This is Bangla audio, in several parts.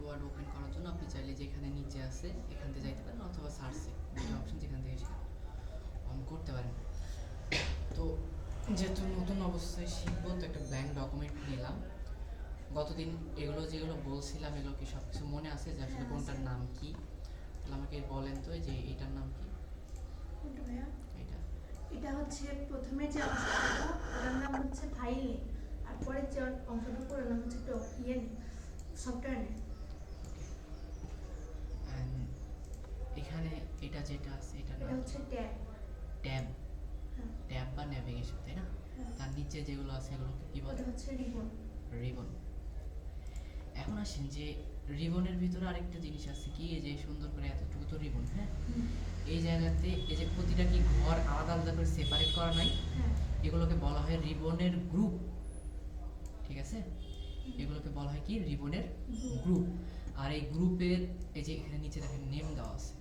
ওয়ার্ড ওপেন করার জন্য আপনি চাইলে যেখানে নিচে আছে এখান থেকে যাইতে পারেন অথবা সার্চে দুটো অপশন যেখান থেকে অন করতে পারেন। তো যেহেতু নতুন অবস্থায় শিখবো তো একটা ব্ল্যাঙ্ক ডকুমেন্ট নিলাম। গতদিন এগুলো যেগুলো বলছিলাম এগুলো কি সব কিছু মনে আছে যে আসলে কোনটার নাম কি? তাহলে আমাকে বলেন তো যে এটার নাম কি? কোনটা ভাইয়া? এটা এটা হচ্ছে প্রথমে যে অংশটা ওটার নাম হচ্ছে ফাইল নেম, আর পরের যে অংশটা পুরো নাম হচ্ছে সফটওয়্যার নেম। এখানে এটা যেটা আছে এটার এটা নাম হচ্ছে ট্যাব। ট্যাব। হ্যাঁ ট্যাব বা ন্যাভিগেশন, তাই না? হ্যাঁ। তার নিচে যেগুলো আছে এগুলোকে কি বলে? ওটা হচ্ছে রিবন। রিবন। এখন আসেন যে রিবনের ভিতরে আরেকটা জিনিস আছে কি, এই যে সুন্দর করে এতটুকু তো রিবন, হ্যাঁ, এই জায়গাতে এই যে প্রতিটা কি ঘর আলাদা আলাদা করে সেপারেট করা নাই, হ্যাঁ এগুলোকে বলা হয় রিবনের গ্রুপ। ঠিক আছে, এগুলোকে বলা হয় কি রিবনের গ্রুপ। আর এই গ্রুপের এই যে এখানে নিচে দেখেন নেম দেওয়া আছে,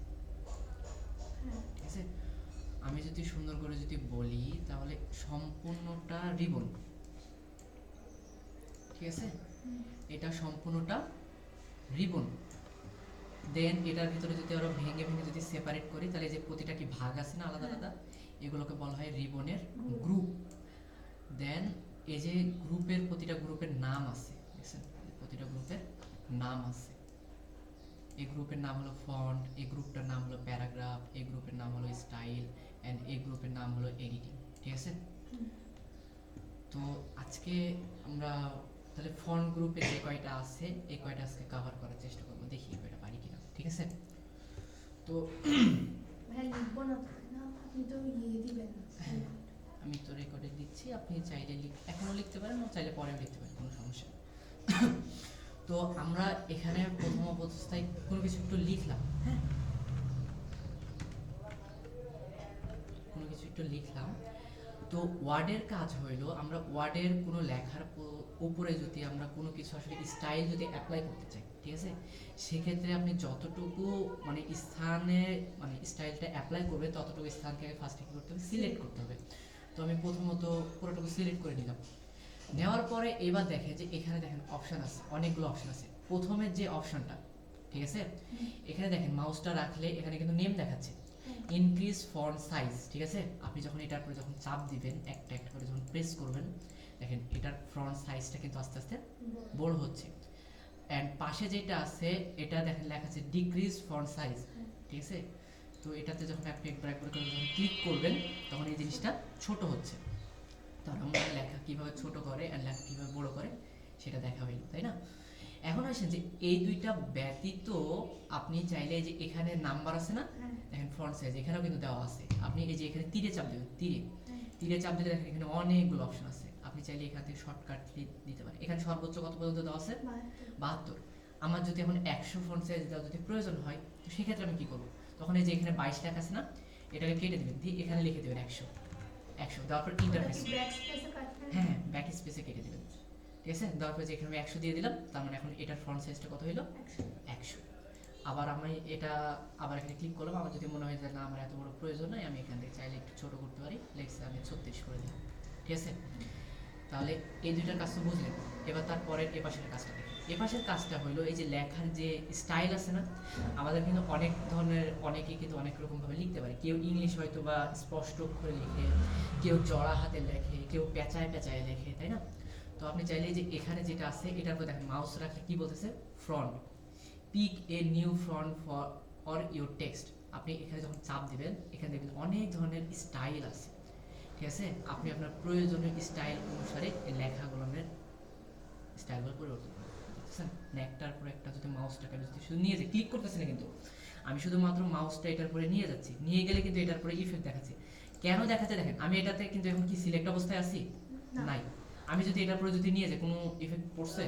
হ্যাঁ ঠিক আছে। আমি যদি সুন্দর করে যদি বলি তাহলে সম্পূর্ণটা রিবন, ঠিক আছে, এটা সম্পূর্ণটা রিবন। দেন এটার ভিতরে যদি আরো ভেঙে ভেঙে যদি সেপারেট করি তাহলে যে প্রতিটা কি ভাগ আছে না আলাদা আলাদা, এগুলোকে বলা হয় রিবনের গ্রুপ। দেন এই যে গ্রুপের প্রতিটা গ্রুপের নাম আছে, দেখছেন প্রতিটা গ্রুপের নাম আছে। এই গ্রুপের নাম হলো ফন্ট, এই গ্রুপটার নাম হলো প্যারাগ্রাফ, এই গ্রুপের নাম হলো স্টাইল, এন্ড এই গ্রুপের নাম হলো এডিটিং, ঠিক আছে। তো আজকে আমরা তাহলে ফন্ট গ্রুপে যে কয়টা আছে এই কয়টা আজকে কভার করার চেষ্টা করব, দেখি কয়টা পারি কিনা, ঠিক আছে। তো ভাই লিখবো না তো, না আপনি তো দিবেন। আমি তো রেকর্ডে দিচ্ছি, আপনি চাইলে এখনো লিখতে পারেন, চাইলে পরেও লিখতে পারেন, কোনো সমস্যা নেই। তো আমরা এখানে প্রথম অবস্থায় কোনো কিছু একটু লিখলাম, হ্যাঁ, কোনো কিছু একটু লিখলাম। তো ওয়ার্ডের কাজ হইলো আমরা ওয়ার্ডের কোনো লেখার উপরে যদি আমরা কোনো কিছু আসলে স্টাইল যদি অ্যাপ্লাই করতে চাই, ঠিক আছে, সেক্ষেত্রে আপনি যতটুকু মানে স্থানে মানে স্টাইলটা অ্যাপ্লাই করবে ততটুকু স্থানকে ফার্স্টে কী করতে হবে, সিলেক্ট করতে হবে। তো আমি প্রথমত পুরোটুকু সিলেক্ট করে নিলাম। নেওয়ার পরে এবার দেখে যে এখানে দেখেন অপশান আছে, অনেকগুলো অপশান আছে। প্রথমের যে অপশানটা, ঠিক আছে, এখানে দেখেন মাউসটা রাখলে এখানে কিন্তু নেম দেখাচ্ছে ইনক্রিজ ফন্ট সাইজ, ঠিক আছে। আপনি যখন এটার উপরে যখন চাপ দিবেন একটা একটা করে যখন প্রেস করবেন দেখেন এটার ফ্রন্ট সাইজটা কিন্তু আস্তে আস্তে বড় হচ্ছে। অ্যান্ড পাশে যেটা আছে এটা দেখেন লেখা আছে ডিক্রিজ ফন্ট সাইজ, ঠিক আছে। তো এটাতে যখন আপনি একবার একবার করে যখন ক্লিক করবেন তখন এই জিনিসটা ছোট হচ্ছে। তাহলে আমরা লেখা কীভাবে ছোট করে আর লেখা কীভাবে বড় করে সেটা দেখা হইল, তাই না। এখন আসেন যে এই দুইটা ব্যতীত আপনি চাইলে যে এখানে নাম্বার আছে না, দেখেন ফন্ট সাইজ এখানেও কিন্তু দেওয়া আছে। আপনি এই যে এখানে তীরে চাপ দেবেন, তীরে চাপ দিলে দেখেন এখানে অনেকগুলো অপশন আছে। আপনি চাইলে এখান থেকে শর্টকাট দিতে পারেন। এখানে সর্বোচ্চ কত পর্যন্ত দেওয়া আছে, 72। আমার যদি এখন 100 ফন্ট সাইজ দেওয়া যদি প্রয়োজন হয় তো সেক্ষেত্রে আমি কি করব, তখন এই যে এখানে 22 লেখা আছে না, এটাকে কেটে দেবেন, দিয়ে এখানে লিখে দেবেন 100 দেওয়ার পর ইন্টারফেস, হ্যাঁ ব্যাক স্পেসে কেটে দেবেন, ঠিক আছে। দেওয়ার পর যে এখানে 100 দিয়ে দিলাম, তার মানে এখন এটার ফ্রন্ট সাইজটা কত হলো, 100। আবার আমি এটা আবার এখানে ক্লিক করলাম, আমার যদি মনে হয় যে না আমার এত বড় প্রয়োজন নাই, আমি এখান থেকে চাইলে একটু ছোট করতে পারি, লেখছে আমি 36 করে দিলাম, ঠিক আছে। তাহলে এই দুইটার কাজ তো বুঝলেন। এবার তারপরে এ পাশের কাজটা দেখি। এ পাশের কাজটা হলো এই যে লেখার যে স্টাইল আছে না, আমাদের কিন্তু অনেক ধরনের, অনেকেই কিন্তু অনেক রকমভাবে লিখতে পারে। কেউ ইংলিশ হয়তো বা স্পষ্ট অক্ষরে লিখে, কেউ জড়া হাতে লেখে, কেউ পেঁচায় পেঁচায় লেখে, তাই না। তো আপনি চাইলে যে এখানে যেটা আছে এটার উপর দেখেন মাউস রাখলে কি বলতেছে, font, pick a new font for or your text. আপনি এখানে যখন চাপ দিবেন এখানে দেখবেন অনেক ধরনের স্টাইল আছে, ঠিক আছে। আপনি আপনার প্রয়োজনীয় স্টাইল অনুসারে এই লেখাগুলোর স্টাইলগুলো পরিবর্তন করবেন, বুঝছেন না। একটার পর একটা যদি মাউসটাকে আমি যদি শুধু নিয়ে যাই, ক্লিক করতেছি না কিন্তু, আমি শুধুমাত্র মাউসটা এটার পরে নিয়ে যাচ্ছি, নিয়ে গেলে কিন্তু এটার পরে ইফেক্ট দেখাচ্ছে। কেন দেখাচ্ছে দেখেন, আমি এটাতে কিন্তু এখন কি সিলেক্ট অবস্থায় আছি, নাই। আমি যদি এটার পরে যদি নিয়ে যাই কোনো ইফেক্ট পড়ছে,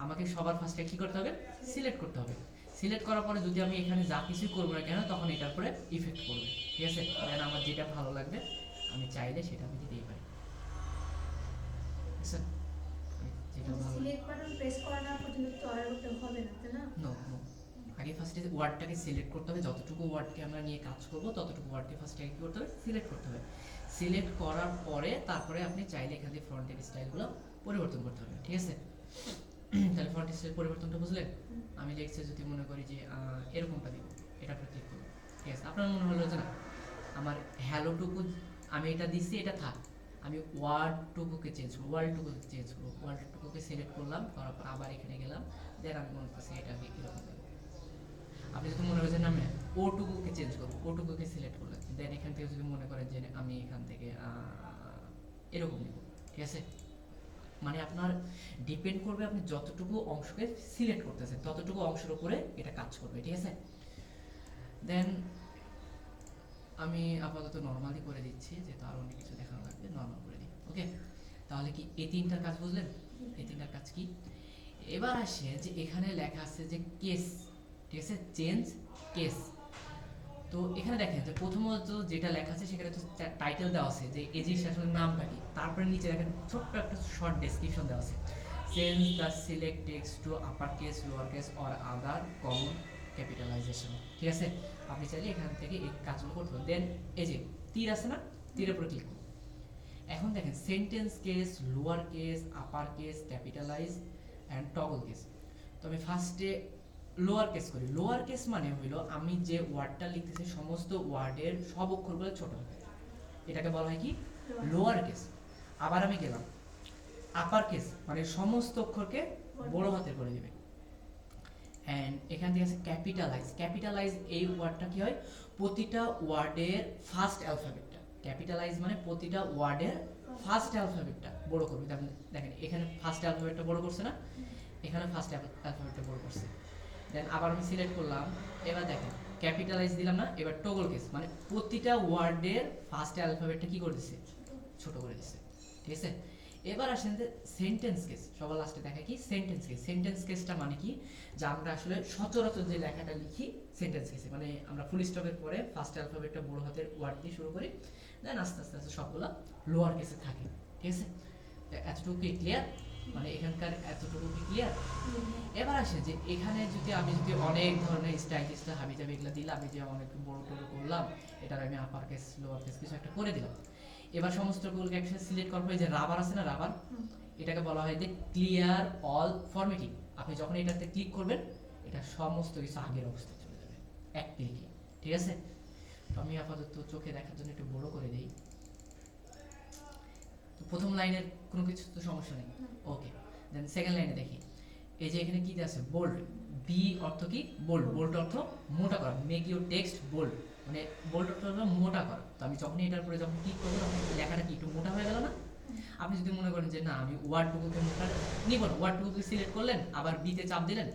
আমাকে সবার ফার্স্টে কি করতে হবে, সিলেক্ট করতে হবে। সিলেক্ট করার পরে যদি আমি এখানে যা কিছুই করবো না কেন তখন এটার পরে ইফেক্ট করবে, ঠিক আছে। দেন আমার যেটা ভালো লাগবে আমি চাইলে সেটা আমি দিতেই পারি, বুঝছেন। যেটা ভালো সিলেক্ট বাটন প্রেস করা না পর্যন্ত তো আর ওটা হবে না, তাই না? নো নো, আগে ফার্স্টে ওয়ার্ডটাকে সিলেক্ট করতে হবে, যতটুকু ওয়ার্ডকে আমরা নিয়ে কাজ করব ততটুকু ওয়ার্ডকে ফার্স্টে কি করতে হবে, সিলেক্ট করতে হবে। সিলেক্ট করার পরে তারপরে আপনি চাইলে এখান থেকে ফ্রন্টের স্টাইলগুলো পরিবর্তন করতে হবে, ঠিক আছে। তাহলে ফন্ট স্টাইল পরিবর্তনটা বুঝলেন? আমি লিখছি যদি মনে করি যে এরকমটা দিব, এটা উপরে ক্লিক করব, ঠিক আছে? আপনার মনে হলো যে না আমার হ্যালোটুকু আমি এটা দিচ্ছি, এটা থাক, আমি ওয়ার্ডটুকুকে চেঞ্জ করবো, ওয়ার্ডটুকুকে সিলেক্ট করলাম, করার পর আবার এখানে গেলাম, দেন আমি মনে করছি এটাকে এরকম দেবো। আপনি যদি মনে করেন আমি ওটুকুকে চেঞ্জ করবো, ওটুকুকে সিলেক্ট করলাম, দেন এখান থেকে যদি মনে করেন যে আমি এখান থেকে এরকম নেব, ঠিক আছে? মানে আপনার ডিপেন্ড করবে আপনি যতটুকু অংশকে সিলেক্ট করতেছেন ততটুকু অংশের উপরে এটা কাজ করবে, ঠিক আছে? দেন আমি আপাতত নর্মালি করে দিচ্ছি, যেহেতু আরো অনেক কিছু দেখানো লাগবে, নর্মাল করে দিই। ওকে, তাহলে কি এই তিনটার কাজ বুঝলেন? এই তিনটার কাজ কি? এবার আসে যে এখানে লেখা আছে যে কেস, ঠিক আছে? Change case. তো এখানে দেখেন যে প্রথমত যেটা লেখা আছে সেখানে তো টাইটেল দেওয়া আছে যে এই জিনিসটা আসলে নামটা কি, তারপরে নিচে দেখেন ছোট্ট একটা শর্ট ডেসক্রিপশন দেওয়া আছে, change the select text to upper case, lower case or other common capitalization, ঠিক আছে? আপনি চাইলে এখান থেকে এই কাজগুলো করতে পারেন। দেন এই যে তীর আছে না, তীরের উপরে ক্লিক করুন। এখন দেখেন sentence case, lower case, upper case, capitalise and toggle case. তো আমি ফার্স্টে লোয়ার কেস করি। লোয়ার কেস মানে হইলো আমি যে ওয়ার্ডটা লিখতেছি সমস্ত ওয়ার্ডের সব অক্ষরগুলো ছোট হবে, এটাকে বলা হয় কি লোয়ার কেস। আবার আমি গেলাম আপার কেস, মানে সমস্ত অক্ষরকে বড় হাতে করে দিবে। এন্ড এখান থেকে আছে ক্যাপিটালাইজ। ক্যাপিটালাইজ এই ওয়ার্ডটা কি হয়, প্রতিটা ওয়ার্ডের ফার্স্ট অ্যালফাবেটটা, ক্যাপিটালাইজ মানে প্রতিটা ওয়ার্ডের ফার্স্ট অ্যালফাবেটটা বড় করবে। দেখেন এখানে ফার্স্ট অ্যালফাবেটটা বড় করছে না, এখানে ফার্স্ট অ্যালফাবেটটা বড় করছে। দেন আবার আমি সিলেক্ট করলাম, এবার দেখেন ক্যাপিটালাইজ দিলাম না, এবার টগল কেস মানে প্রতিটা ওয়ার্ডের ফার্স্ট অ্যালফাবেটটা কি করে দিচ্ছে, ছোট করে দিচ্ছে, ঠিক আছে? এবার আসেন যে সেন্টেন্স কেস, সবার লাস্টে দেখা কি সেন্টেন্স কেস। সেন্টেন্স কেসটা মানে কি, যে আমরা আসলে সচরাচর যে লেখাটা লিখি সেন্টেন্স কেসে, মানে আমরা ফুল স্টপের পরে ফার্স্ট অ্যালফাবেটটা বড় হাতের ওয়ার্ড দিয়ে শুরু করি, দেন আস্তে আস্তে আস্তে সবগুলো লোয়ার কেসে থাকে, ঠিক আছে? এতটুকু কি ক্লিয়ার? মানে এখানকার এতটুকু কি ক্লিয়ার? এবার আসে যে এখানে যদি আমি অনেক ধরনের স্টাইলিশ হাবিজাবি এগুলো দিলাম, আমি যে অনেক বড় করে করলাম, এটার আমি আপার কেস লোয়ার কেস কিছু একটা করে দিলাম। এবার সমস্ত গুলোকে একসাথে সিলেক্ট করার পরে যে রাবার আছে না, রাবার, এটাকে বলা হয় যে ক্লিয়ার অল ফরম্যাটিং। আপনি যখন এটাতে ক্লিক করবেন এটা সমস্ত কিছু আগের অবস্থায় চলে যাবে এক ক্লিকে, ঠিক আছে? তো আমি আপাতত চোখে দেখার জন্য একটু বড় করে দেই। তো প্রথম লাইনের কোনো কিছু তো সমস্যা নেই, ওকে। দেন সেকেন্ড লাইনে দেখি, এই যে এখানে কি আছে বোল্ড, বি অর্থ কি বোল্ড, বোল্ড অর্থ মোটা করা, মেক ইউর টেক্সট বোল্ড, মানে বোল্ড অর্থ হলো মোটা করা। তো আমি যখনই এটার উপরে যখন ক্লিক করবো তখন লেখাটা কি একটু মোটা হয়ে গেল না? আপনি যদি মনে করেন যে না আমি ওয়ার্ডটুকুকে মোটা নিব না, ওয়ার্ডটুকুকে সিলেক্ট করলেন, আবার বিতে চাপ দিলেন,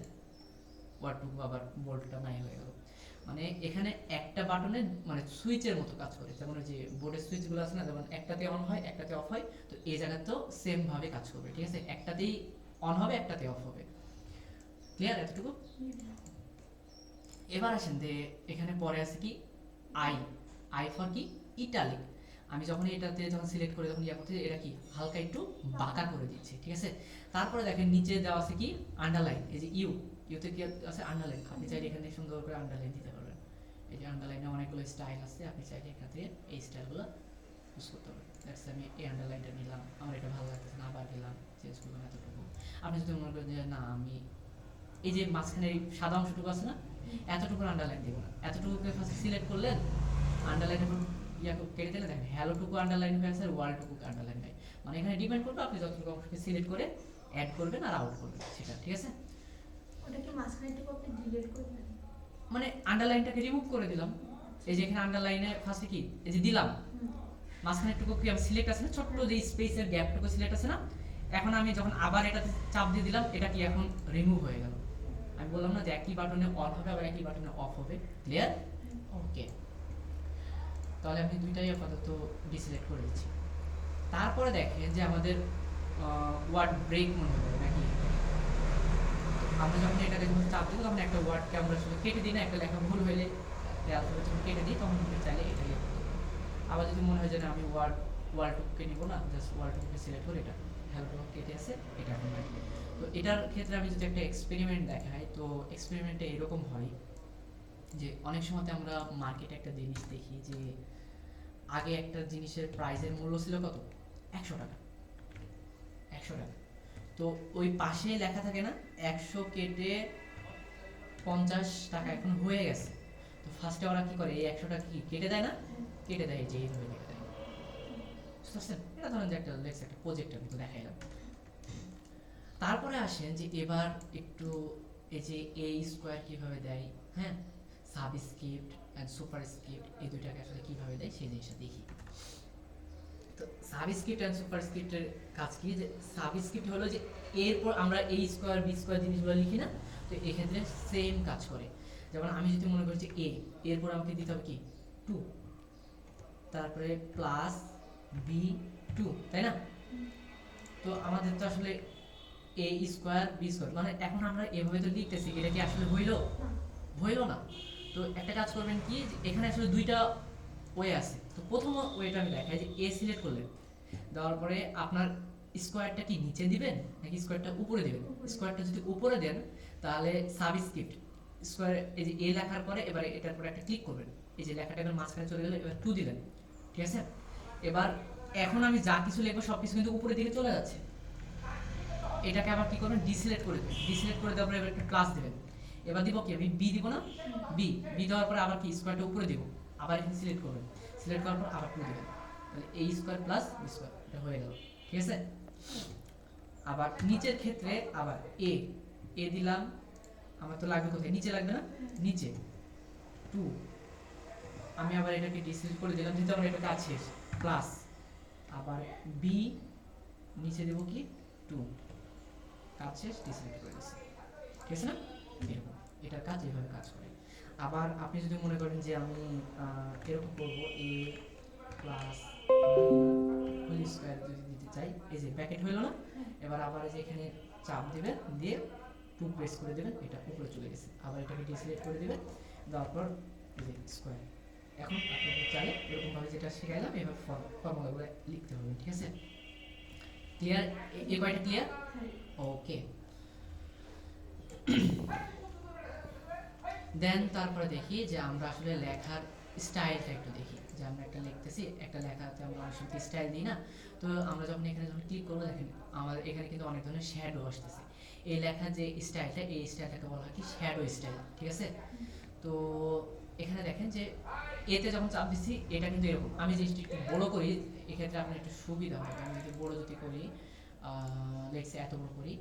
ওয়ার্ডটুকু আবার বোল্ডটা নাই হয়ে গেল। মানে এখানে একটা বাটনে মানে সুইচের মতো কাজ করে, যেমন ওই যে বোর্ডের সুইচগুলো আছে না, যেমন একটাতে অন হয় একটাতে অফ হয়, তো এই জায়গাতেও সেম ভাবে কাজ করবে, ঠিক আছে? একটাতেই অন হবে একটাতে অফ হবে, ক্লিয়ার এতটুকু? এবার আসেন যে এখানে পরে আছে কি আই, আই ফর কি ইটালিক। আমি যখন এটাতে যখন সিলেক্ট করে যখন ইয়া করতে এটা কি হালকা একটু বাঁকা করে দিচ্ছি, ঠিক আছে? তারপরে দেখেন নিচে দেওয়া আছে কি আন্ডারলাইন, এই যে ইউতে কি আছে আন্ডারলাইন, আপনি চাইলে এখানে সুন্দর করে আন্ডারলাইন দিতে পারবেন। এই যে আন্ডারলাইনে অনেকগুলো স্টাইল আছে, আপনি চাইলে এখান থেকে এই স্টাইলগুলো ইউজ করতে পারবেন। দ্যাটস আমি এই আন্ডারলাইনটা নিলাম, আমার এটা ভালো লাগতেছে না, আবার দিলাম, চেঞ্জ করলাম এতটুকু। আপনি যদি মনে করেন যে না আমি এই যে মাঝখানে সাদা অংশটুকু আছে না, এতটুকু আন্ডারলাইন দিব না, এতটুকুকে ফার্স্ট সিলেক্ট করলেন, আন্ডারলাইনের কেটে দিলে দেখেন হ্যালোটুকু আন্ডারলাইন হয়ে আছে আর ওয়ার্ল্ডটুকু আন্ডারলাইন হয়। মানে এখানে ডিপেন্ড করবে আপনি যতটুকু অংশকে সিলেক্ট করে অ্যাড করবেন আর আউট করবেন সেটা, ঠিক আছে? ওটা কি মাঝখানেটুকু আপনি ডিলিট করবেন? মানে আন্ডারলাইনটাকে রিমুভ করে দিলাম, এই যে এখানে আন্ডারলাইনে ফার্স্টে কি এই যে দিলাম, মাঝখানেরটুকু কি আমি সিলেক্ট আছে না, ছোট্ট যে স্পেসের গ্যাপটুকু সিলেক্ট আছে না, এখন আমি যখন আবার এটাতে চাপ দিয়ে দিলাম এটা কি এখন রিমুভ হয়ে গেল। আমি বললাম না যে একই বাটনে অন হবে আবার একই বাটনে অফ হবে, ক্লিয়ার? ওকে, তাহলে আমি দুইটাই আপাতত ডিসিলেক্ট করে দিচ্ছি। তারপরে দেখেন যে আমাদের ওয়ার্ড ব্রেক মনে হবে নাকি, আমরা যখন এটাকে যখন চাপ দিব তখন একটা ওয়ার্ডকে আমরা শুধু কেটে দিই না, একটা লেখা ভুল হলে অ্যালফাবেট যখন কেটে দিই তখন আমরা চাইলে এটা লিখতে পারি। আবার যদি মনে হয় যে না আমি ওয়ার্ডটুকুকে নিব না, জাস্ট ওয়ার্ডটুকুকে সিলেক্ট করে এটা হ্যালোটুকু কেটে আছে এটা এখন রাখবো। তো এটার ক্ষেত্রে আমি যদি একটা এক্সপেরিমেন্ট দেখাই, তো এক্সপেরিমেন্টে এরকম হয় যে অনেক সময় আমরা মার্কেটে একটা জিনিস দেখি যে আগে একটা জিনিসের প্রাইসের মূল্য ছিল কত 100 টাকা, 100 টাকা। তো ওই পাশে লেখা থাকে না 100 কেটে 50 টাকা এখন হয়ে গেছে। তো ফার্স্টে ওরা কি করে এই 100 টাকা কি কেটে দেয় না, কেটে দেয় যে এইভাবে কেটে দেয়। বুঝতে পারছেন? এটা ধরেন যে একটা লেটস একটা প্রজেক্টের মতো দেখাইলাম। তারপরে আসেন যে এবার একটু এই যে এ স্কোয়ার কিভাবে দেয়, হ্যাঁ, সাবস্ক্রিপ্ট এন্ড সুপারস্ক্রিপ্ট এই দুইটাকে আসলে কিভাবে দেয় সেই জিনিসটা দেখি। তো সাবস্ক্রিপ্ট এন্ড সুপারস্ক্রিপ্টের কাজ কি, যে সাবস্ক্রিপ্ট হলো যে এরপর আমরা এই স্কোয়ার বি স্কোয়ার জিনিসগুলো লিখি না, তো এক্ষেত্রে সেম কাজ করে। যেমন আমি যদি মনে করি যে এ, এরপর আমাকে দিতে হবে কি 2, তারপরে প্লাস বি 2, তাই না? তো আমাদের তো আসলে এ স্কোয়ার বি স্কোয়ার মানে এখন আমরা এভাবে তো লিখতেছি, এটা কি আসলে হইলো না। তো একটা কাজ করবেন কি, যে এখানে আসলে দুইটা ওয়ে আছে। তো প্রথম ওয়েটা আমি দেখাই যে এ সিলেক্ট করলেন, দেওয়ার পরে আপনার স্কোয়ারটা কি নিচে দিবেন নাকি স্কোয়ারটা উপরে দিবেন? স্কোয়ারটা যদি উপরে দেন তাহলে সাবস্ক্রিপ্ট স্কোয়ার এই যে এ লেখার পরে এবারে এটার পরে একটা ক্লিক করবেন, এই যে লেখাটা এবার মাঝখানে চলে গেল, এবার 2 দিলেন, ঠিক আছে? এবার এখন আমি যা কিছু লিখবো সবকিছু কিন্তু উপরের দিকে চলে যাচ্ছে। এটাকে আবার কি করবেন, ডিসিলেক্ট করে দেবেন, ডিসিলেক্ট করে দেওয়ার পরে এবার একটা প্লাস দিবেন। এবার দিব কি, আমি বি দিব না, বি বি দেওয়ার পরে আবার কি স্কোয়ারটা উপরে দিব, আবার এখানে সিলেক্ট করবেন, সিলেক্ট করার পর আবার 2 দিবেন, তাহলে a square plus b square এটা হয়ে গেল, ঠিক আছে? আবার নিচের ক্ষেত্রে আবার a দিলাম, আমার তো লাগবে কোথায়, নিচে লাগবে না, নিচে 2, আমি আবার এটাকে ডিসিলেক্ট করে দিলাম যেহেতু আমার এটা কাজ শেষ, প্লাস আবার b নিচে দেব কি 2, কাজ শেষ, ডিসিলেক্ট করে দিচ্ছি, ঠিক আছে না? এরকম এটার কাজ এভাবে কাজ করে। আবার আপনি যদি মনে করেন যে আমি এরকম করবো a প্লাস হোল স্কয়ার যদি দিতে চাই, এই যে ব্র্যাকেট হলো না, এবার আবার এই যে এখানে চাপ দিবেন, দিয়ে 2 প্রেস করে দিবেন, এটা উপরে চলে গেছে, আবার এটাকে ডিসিলেক্ট করে দিবেন, দেওয়ার পর এই যে স্কয়ার। এখন আপনি চাইলে এরকম ভাবে যেটা শিখাইলাম এভাবে ফর্মুলাগুলো লিখতে হবে, ঠিক আছে? ক্লিয়ার? এই কয়টা ক্লিয়ার? ওকে। দেন তারপরে দেখি যে আমরা আসলে লেখার স্টাইলটা একটু দেখি, যে আমরা একটা লিখতেছি, একটা লেখাতে আমরা অনেক সময় স্টাইল দিই না, তো আমরা যখন এখানে যখন ক্লিক করবো দেখেন আমাদের এখানে কিন্তু অনেক ধরনের শ্যাডো আসতেছে। এই লেখার যে স্টাইলটা, এই স্টাইলটাকে বলা হয় কি শ্যাডো স্টাইল, ঠিক আছে? তো এখানে দেখেন যে এতে যখন চাপ দিচ্ছি এটা কিন্তু এরকম, আমি যে একটু বড় করি এক্ষেত্রে আপনার একটু সুবিধা হবে, আমি যদি বড় যদি করি লেটস এত বড় করি,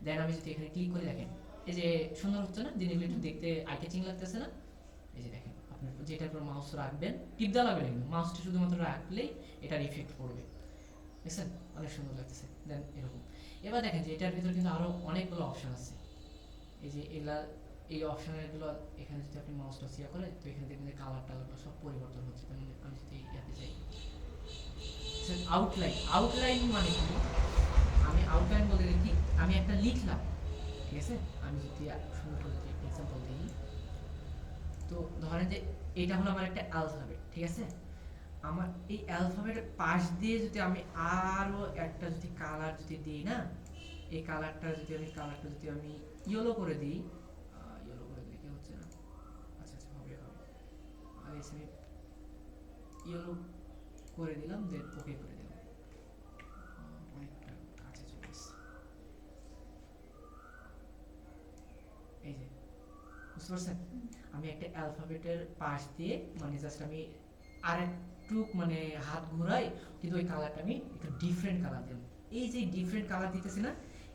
দেন আমি যদি এখানে ক্লিক করি দেখেন এই যে সুন্দর হচ্ছে না জিনিসগুলো, একটু দেখতে আই ক্যাচিং লাগতেছে না? এই যে দেখেন আপনার যেটার উপর মাউস রাখবেন, টিপ দেওয়া লাগবে না, মাউসটা শুধুমাত্র রাখলেই এটার ইফেক্ট পড়বে, দেখছেন? অনেক সুন্দর লাগতেছে। দেন এরকম এবার দেখেন যে এটার ভিতরে কিন্তু আরো অনেকগুলো অপশন আছে, এই যে এগুলা এই অপশনগুলো এখানে যদি আপনি মাউসটা সিয়া করেন তো এখানে দেখবেন যে কালার টালারগুলো সব পরিবর্তন হচ্ছে। যেমন আমি যদি ইয়াতে যাই, আউটলাইন মানে কি, আমি আউটলাইন বলে কি আমি একটা লিখলাম, ঠিক আছে? আমি যদি সুন্দর করে এক্সাম্পল দিই, তো ধরেন যে এটা হলো আমার একটা অ্যালফাবেট, ঠিক আছে? আমার এই অ্যালফাবেটের পাশ দিয়ে যদি আমি আরো একটা যদি কালার যদি দিই না, এই কালারটা যদি আমি ইয়েলো করে দিই, ইয়েলো করে দিলে কি হচ্ছে না, আচ্ছা আচ্ছা হবে আর এসে ইয়েলো করে দিলাম, দেন ওকে করে দিলাম, অনেকটা কাছে চলে এসেছে, এই যে বুঝতে পারছেন? আমি একটা অ্যালফাবেটের পাশ দিয়ে মানে জাস্ট আমি আর একটু মানে হাত ঘুরাই, কিন্তু ওই কালারটা আমি একটু ডিফারেন্ট কালার দিলাম, এই যে ডিফারেন্ট কালার দিতেছি না,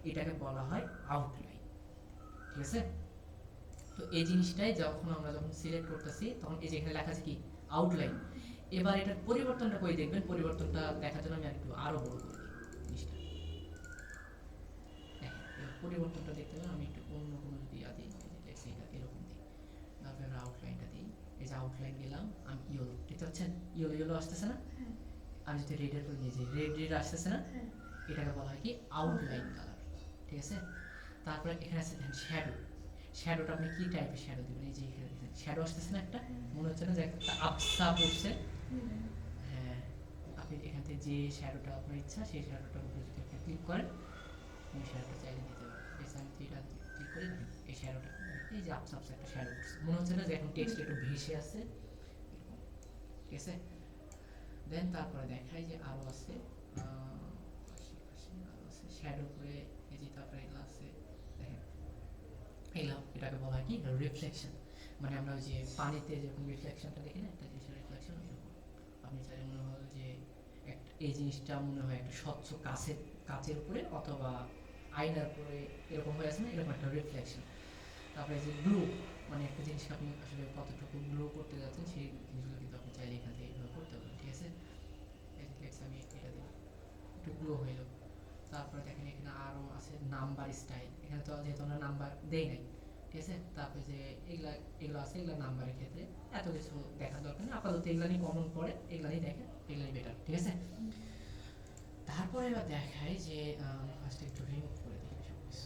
এটাকে বলা হয় আউটলাইন, ঠিক আছে? তো এই জিনিসটাই যখন আমরা সিলেক্ট করতেছি তখন এই যে এখানে লেখা আছে কি আউটলাইন। এবার এটার পরিবর্তনটা কই দেখবেন, পরিবর্তনটা দেখার জন্য আমি একটু আরো বড় করে দিই জিনিসটা, পরিবর্তনটা দেখতে হলে আমি একটু অন্য কোনো যদি দিই, লেখছি এটা এরকম দিই, তারপরে আমরা আউটলাইনটা দিই, এই যে আউটলাইন দিলাম, আমি ইয়েলো, দেখতে পাচ্ছেন ইয়েলো আসতেছে না? আমি যদি রেডের করে দিয়েছি রেড আসতেছে না, এটাকে বলা হয় কি আউটলাইন কালার, ঠিক আছে? তারপরে এখানে আছে দেখেন শ্যাডোটা আপনি কি টাইপের শ্যাডো দিবেন, এই যে এখানে দেখেন শ্যাডো আসতেছে না, একটা মনে হচ্ছে না যে একটা আবসা পড়ছে, হ্যাঁ, আপনি এখান থেকে যে শ্যাডোটা আপনার ইচ্ছা সেই শ্যাডোটার উপরে যদি আপনি ক্লিক করেন, এই শ্যাডোটা চাইলে দিতে পারেন, এই আমি এটা ক্লিক করে দেখেন এই শ্যাডোটা, এই যে আবসা একটা শ্যাডো পড়ছে, মনে হচ্ছে না যে এখন টেক্সট একটু ভেসে আছে এরকম, ঠিক আছে? দেন তারপরে দেখাই যে আরো আছে শ্যাডো করে এই যে তারপরে এগুলো আছে দেখেন, এগুলো এটাকে বলা হয় কি রিফ্লেকশন। মানে আমরা ওই যে পানিতে যেরকম রিফ্লেকশনটা দেখি না, একটা জিনিসের রিফ্লেকশন এরকম। আপনি চাইলে মনে হয় যে এই জিনিসটা মনে হয় একটা স্বচ্ছ কাচের উপরে অথবা আয়নার উপরে এরকম হয়ে আছে না, এরকম একটা রিফ্লেকশন। তারপরে যে গ্লো, মানে একটা জিনিসকে আপনি আসলে কতটুকু গ্লো করতে যাচ্ছেন সেই জিনিসগুলো কিন্তু আপনি চাইলে এখান থেকে এইভাবে করতে পারেন, ঠিক আছে। এই যে লেটস আমি এটা দিই, একটু গ্লো হইল। তারপরে দেখেন এখানে আরও আছে নাম্বার স্টাইল, এখানে তো যেহেতু আমরা নাম্বার দেই নাই, ঠিক আছে। তারপরে যে এগুলো আছে, এগুলো নাম্বারের ক্ষেত্রে এত কিছু দেখার দরকার নেই, আপাতত এগুলো নিয়ে কমন পড়ে, এগুলো নিয়ে দেখেন, এগুলোই বেটার, ঠিক আছে। তারপরে এবার দেখাই যে ফার্স্টে একটু রিমুভ করে দিই সব কিছু।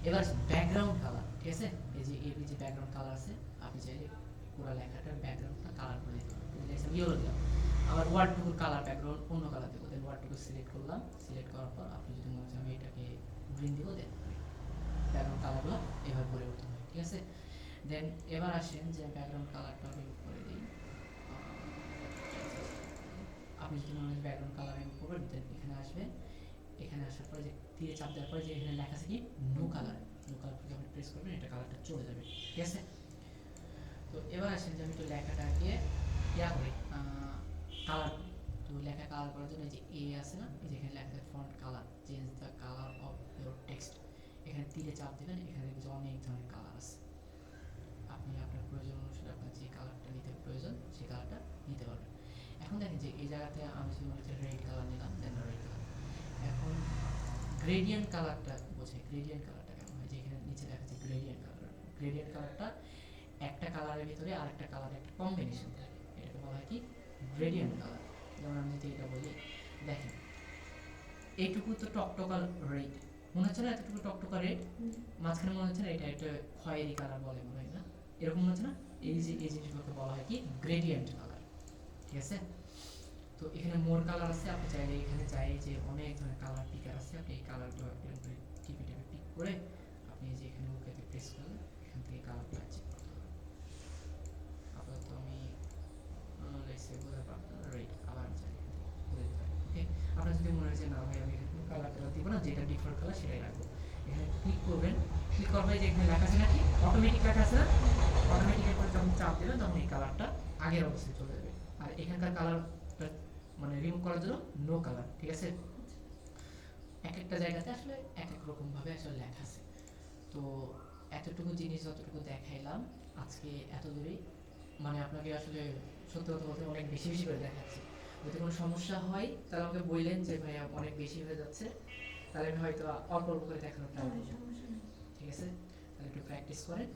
এবার ব্যাকগ্রাউন্ড কালার, ঠিক আছে। এই যে এই যে ব্যাকগ্রাউন্ড কালার আছে, আপনি চাইলে পুরো লেখাটার ব্যাকগ্রাউন্ডটা কালার করে দিতে পারেন। ইয়েলো দিলাম, আবার ওয়ার্ডটুকুর কালার ব্যাকগ্রাউন্ড অন্য কালার দেবো, দেন ওয়ার্ডটুকু সিলেক্ট করলাম। সিলেক্ট করার পর আপনি যদি মনে হচ্ছে আমি এটাকে গ্রিন দিব, দেন ব্যাকগ্রাউন্ড কালারগুলো এভাবে পরিবর্তন হয়, ঠিক আছে। দেন এবার আসেন যে ব্যাকগ্রাউন্ড কালারটা রিমুভ করে দিই। আপনি যদি মনে হয় ব্যাকগ্রাউন্ড কালার রিমুভ করবেন, দেন এখানে আসবেন। এখানে আসার পরে যে তীরে চাপ দেওয়ার পরে যে এখানে লেখা আছে কি নো কালার, নো কালার যখন প্রেস করবেন এটা কালারটা চলে যাবে, ঠিক আছে। তো এবার আসেন যে আমি একটু লেখাটাকে ইয়া করি, কালার করি। তো লেখা কালার করার জন্য এই যে এ আছে না, এই যে এখানে লেখা আছে font colour, change the colour of your text. এখানে তীরে চাপ দেবেন, এখানে দেখবেন যে অনেক ধরনের কালার আছে। আপনি আপনার প্রয়োজন অনুসারে আপনার যে কালারটা নিতে প্রয়োজন সেই কালারটা নিতে পারবেন। এখন দেখেন যে এই জায়গাতে আমি যদি মনে হচ্ছে রেড কালার নিলাম, দেন রেড কালার। এখন গ্রেডিয়েন্ট কালারটা বোঝে, গ্রেডিয়েন্ট কালারটা কেমন হয়, যে এখানে নিচে লেখা আছে গ্রেডিয়েন্ট কালার। গ্রেডিয়েন্ট কালারটা একটা কালারের ভিতরে আরেকটা কালারের একটা কম্বিনেশন থাকে, এটাকে বলা হয় কি গ্রেডিয়েন্ট কালার। যেমন আমি যদি এটা বলি, দেখেন এইটুকু তো টকটকা রেড মনে হচ্ছে না, এতটুকু টকটকা রেড, মাঝখানে মনে হচ্ছে না এটা একটা খয়েরি কালার বলে মনে হয় না, এরকম মনে হচ্ছে না। এই যে এই জিনিসগুলোকে বলা হয় কি গ্রেডিয়েন্ট কালার, ঠিক আছে। তো এখানে মোর কালার আছে, আপনি চাইলে এখানে চাই যে অনেক ধরনের কালার পিকার আছে, আপনি এই কালারগুলো এরকম করে টিপে টিপে পিক করে আপনি এই যে এখানে ওকেতে প্রেস করলে এখান থেকে কালারটা চেক করতে পারবেন। আপাতত আমি রেড আবার চাই এখান থেকে করে দিতে পারি, ওকে। আপনার যদি মনে হয় যে না ভাই আমি এখানে কোনো কালার টালার দিব না, যেটা ডিফল্ট কালার সেটাই রাখবো, এখানে ক্লিক করবেন। ক্লিক করার পরে যে এখানে লেখা আছে নাকি অটোমেটিক লেখা আছে না, অটোমেটিকের পরে যখন চাপ দেবেন তখন এই কালারটা আগের অবস্থায় চলে যাবে। আর এখানকার কালারটা মানে রিমুভ করার জন্য নো কালার, ঠিক আছে। এক একটা জায়গাতে আসলে এক এক রকম ভাবে আসলে লেখা আছে। তো এতটুকু জিনিস যতটুকু দেখাইলাম আজকে এত দূরেই, মানে আপনাকে আসলে সত্যি কথা বলতে অনেক বেশি বেশি করে দেখাচ্ছি। যদি কোনো সমস্যা হয় তাহলে আমাকে বললেন যে ভাইয়া অনেক বেশি হয়ে যাচ্ছে, তাহলে আমি হয়তো অল্প অল্প করে দেখানোর ট্রাই করবো, সমস্যা নেই। ঠিক আছে। তাহলে একটু প্র্যাকটিস করেন।